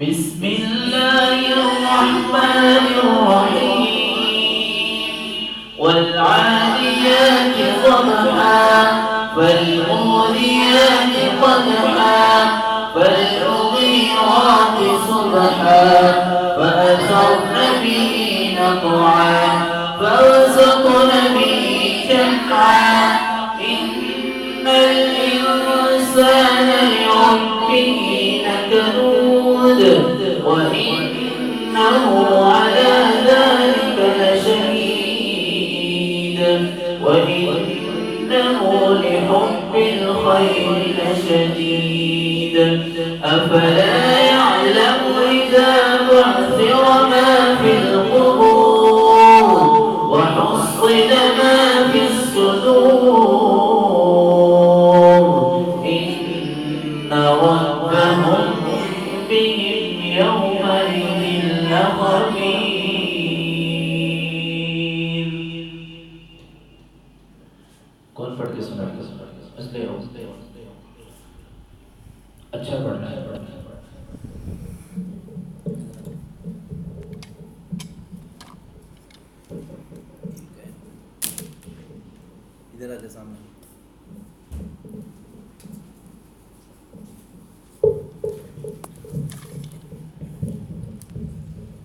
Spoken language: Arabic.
بسم الله الرحمن الرحيم والعاديات ضبحا فالموريات قدحا فالمغيرات صبحا فأثرن به نقعا فوسطن به جمعا إن الإنسان لربه لكنود وإنه على ذلك لشهيد وإنه لحب الخير لشديد أفلا يعلم إذا بعثر ما في القبور وحصل ما في الصدور إن ربهم بهم يومئذ لخبير. कौन पढ़ के सुना इसलिए हो अच्छा पढ़ना है इधर आके सामने